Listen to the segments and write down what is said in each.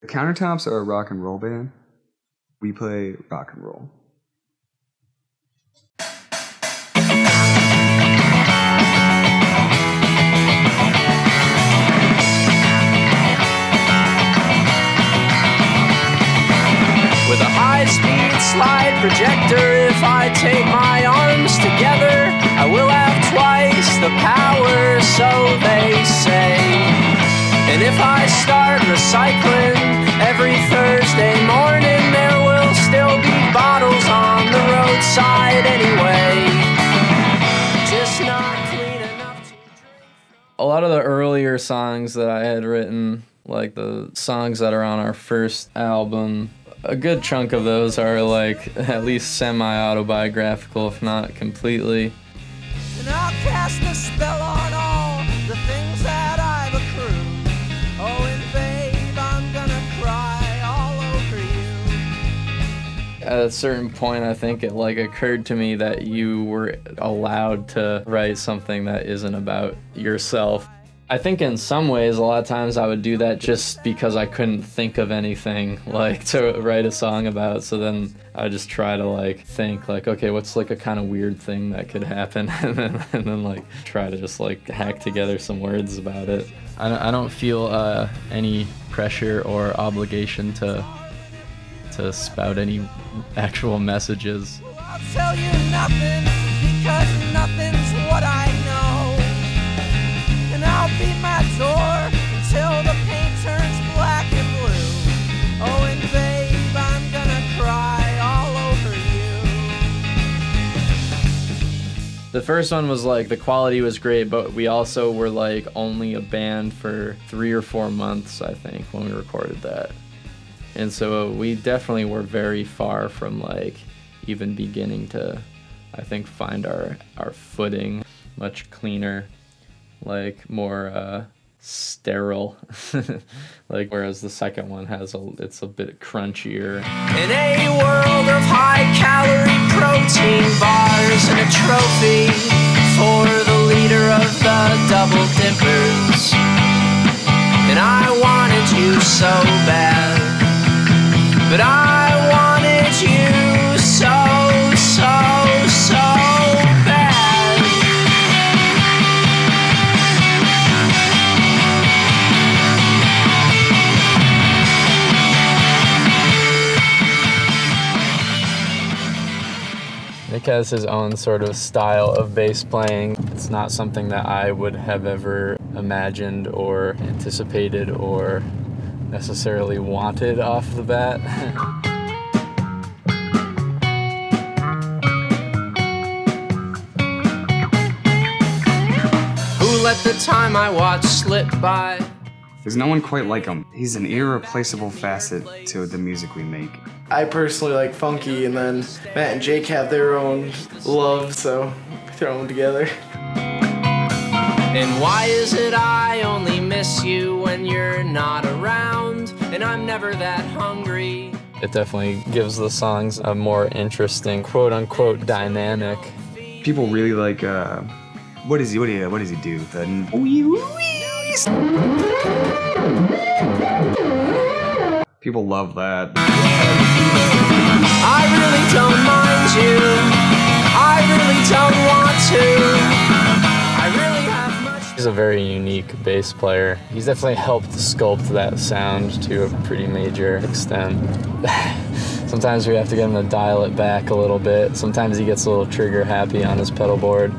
The Countertops are a rock and roll band. We play rock and roll. With a high-speed slide projector, if I take my arms together, I will have twice the power, so they say. And if I start recycling every Thursday morning, there will still be bottles on the roadside anyway. Just not clean enough to drink. A lot of the earlier songs that I had written, like the songs that are on our first album, a good chunk of those are like at least semi-autobiographical, if not completely. And I'll cast a spell on all the things that I've accrued. Oh, and babe, I'm gonna cry all over you. At a certain point, I think it like occurred to me that you were allowed to write something that isn't about yourself. I think in some ways, a lot of times I would do that just because I couldn't think of anything like to write a song about. So then I would just try to like think like, okay, what's like a kind of weird thing that could happen, and then like try to just like hack together some words about it. I don't feel any pressure or obligation to spout any actual messages. I'll tell you nothing because nothing's what I know. And I'll beat my door until the paint turns black and blue. Oh, and babe, I'm gonna cry all over you. The first one was like, the quality was great, but we also were like only a band for 3 or 4 months, I think, when we recorded that. And so we definitely were very far from like even beginning to, I think, find our footing. Much cleaner, like more sterile. Like whereas the second one it's a bit crunchier. In a world of high-calorie protein bars and a trophy for the leader of the Double Dippers. And I wanted you so bad, but I wanted you so bad. Nick has his own sort of style of bass playing. It's not something that I would have ever imagined or anticipated or necessarily wanted off the bat. Who let the time I watch slip by? There's no one quite like him. He's an irreplaceable facet to the music we make. I personally like funky, and then Matt and Jake have their own love, so we throw them together. And why is it I only miss you when you're not around, and I'm never that hungry? It definitely gives the songs a more interesting, quote-unquote, dynamic. People really like, what does he do? People love that. I really don't mind you. I really don't want to. I really have much. He's a very unique bass player. He's definitely helped sculpt that sound to a pretty major extent. Sometimes we have to get him to dial it back a little bit. Sometimes he gets a little trigger happy on his pedal board.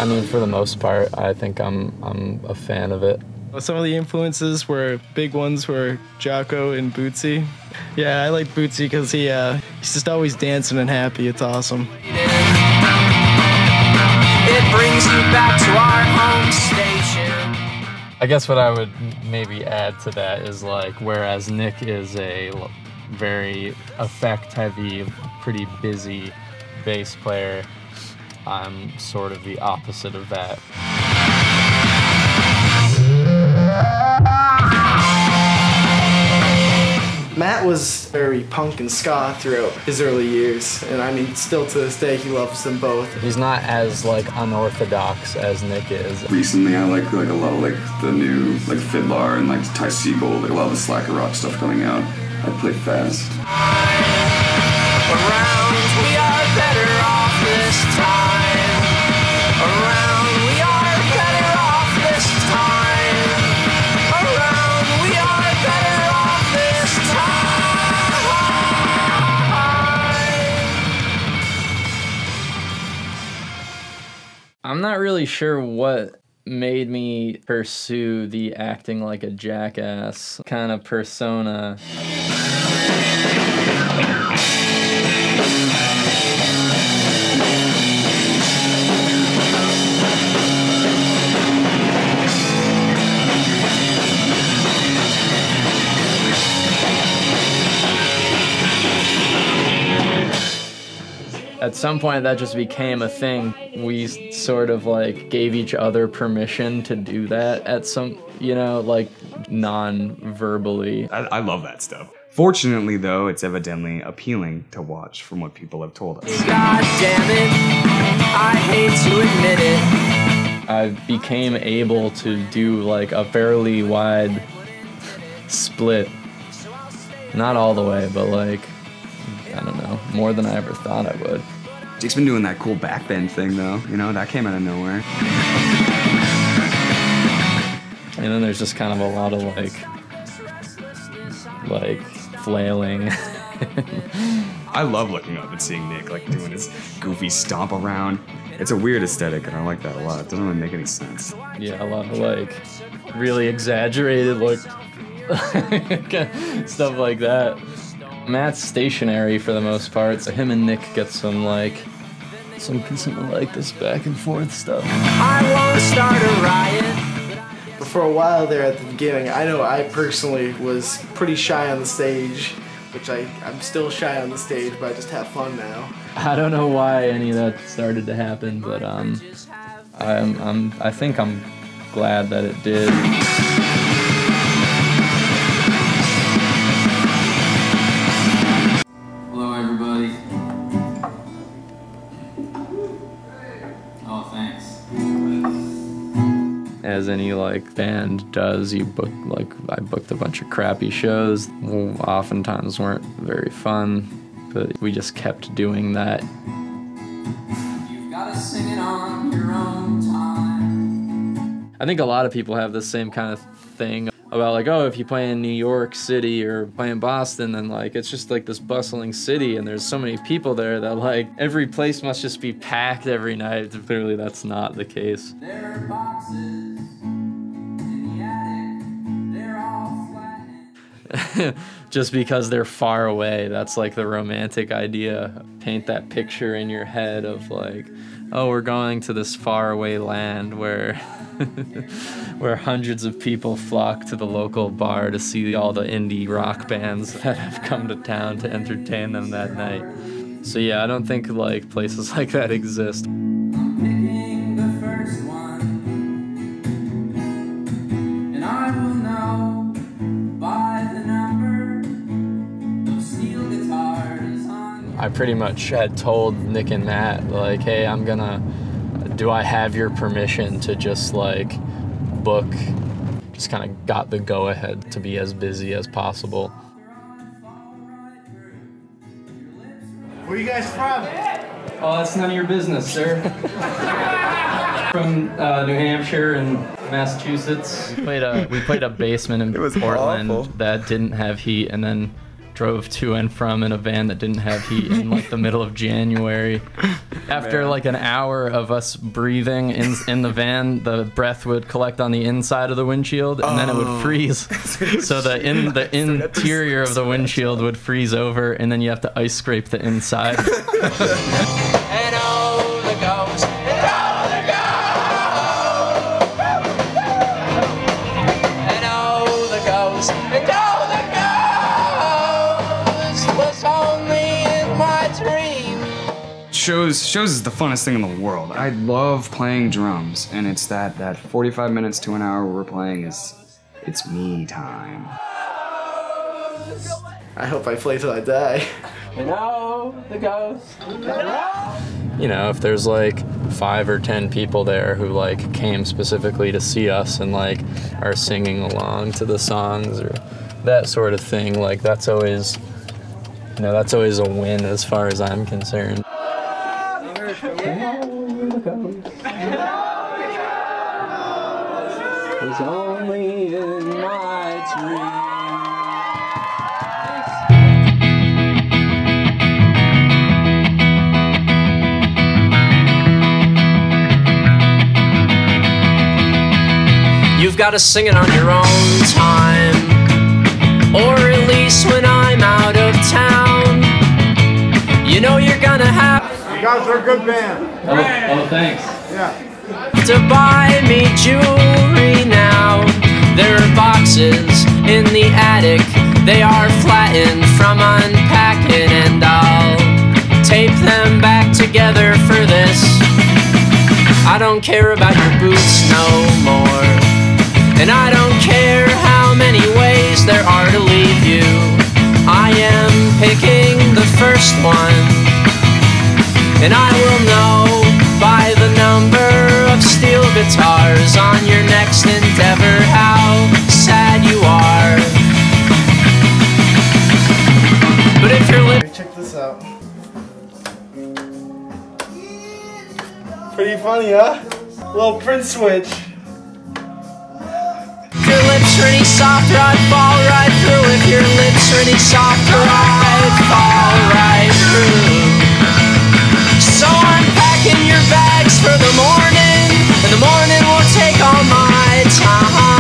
I mean, for the most part, I think I'm a fan of it. Some of the influences big ones were Jocko and Bootsy. Yeah, I like Bootsy because he's just always dancing and happy. It's awesome. It brings you back to our home station. I guess what I would maybe add to that is like, whereas Nick is a very effect-heavy, pretty busy bass player, I'm sort of the opposite of that. Matt was very punk and ska throughout his early years, and I mean, still to this day, he loves them both. He's not as like unorthodox as Nick is. Recently, I like a lot of like the new like Fiddler and like Ty Segall, like a lot of the slacker rock stuff coming out. I play fast. Around, we are better off this time. Around, we are better off this time. Around, we are better off this time. I'm not really sure what made me pursue the acting like a jackass kind of persona. At some point that just became a thing. We sort of like gave each other permission to do that at some, you know, like non-verbally. I love that stuff. Fortunately, though, it's evidently appealing to watch from what people have told us. God damn it, I hate to admit it. I became able to do like a fairly wide split. Not all the way, but like, I don't know, more than I ever thought I would. Jake's been doing that cool backbend thing, though. You know, that came out of nowhere. And then there's just kind of a lot of like flailing. I love looking up and seeing Nick like doing his goofy stomp around. It's a weird aesthetic, and I like that a lot. It doesn't really make any sense. Yeah, a lot of like really exaggerated like stuff like that. Matt's stationary for the most part, so him and Nick get some like this back and forth stuff. I won't start a riot. But for a while there at the beginning, I know I personally was pretty shy on the stage, which I'm still shy on the stage, but I just have fun now. I don't know why any of that started to happen, but I think I'm glad that it did. Hello, everybody. Oh, thanks. As any like band does, you book I booked a bunch of crappy shows. Oftentimes weren't very fun, but we just kept doing that. You've got to sing it on your own time. I think a lot of people have the same kind of thing about like, oh, if you play in New York City or play in Boston, then like it's just like this bustling city and there's so many people there that like every place must just be packed every night. Clearly that's not the case. There are boxes in the attic. They're all flat. Just because they're far away, that's like the romantic idea. Paint that picture in your head of like, oh, we're going to this faraway land where where hundreds of people flock to the local bar to see all the indie rock bands that have come to town to entertain them that night. So yeah, I don't think like places like that exist. I'm picking the first one, and I will know by the number of steel guitars on. I pretty much had told Nick and Matt like, hey, do I have your permission to just like book, just kind of got the go-ahead to be as busy as possible. Where are you guys from? Oh, that's none of your business, sir. From New Hampshire and Massachusetts. We played a basement in Portland that didn't have heat, and then drove to and from in a van that didn't have heat in like the middle of January. After like an hour of us breathing in the van, the breath would collect on the inside of the windshield and then it would freeze. So the interior of the windshield would freeze over and then you have to ice scrape the inside. And oh, the ghost, and oh, the ghost, and oh, the ghost, and oh, the ghost was only in my dream. Shows is the funnest thing in the world. I love playing drums, and it's that 45 minutes to an hour where we're playing it's me time. I hope I play till I die. We know the ghost. You know, if there's like 5 or 10 people there who like came specifically to see us and like are singing along to the songs or that sort of thing, like that's always, you know, that's always a win as far as I'm concerned. It's only in my dreams. You've got to sing it on your own time, or at least when I'm out of town. You know you're gonna have You guys are a good band. Oh, thanks. Yeah. to buy me jewelry now. There are boxes in the attic, they are flattened from unpacking, and I'll tape them back together for this. I don't care about your boots no more, and I don't care how many ways there are to leave you. I am picking the first one, and I will know by the number of steel guitars on your next endeavor how sad you are. But if you're Check this out. Pretty funny, huh? Little Prince switch. your lips are any soft, I'd fall right through. If your lips are any softer, I'd fall right through. So I'm packing your bags for the morning. In the morning we'll take all my time.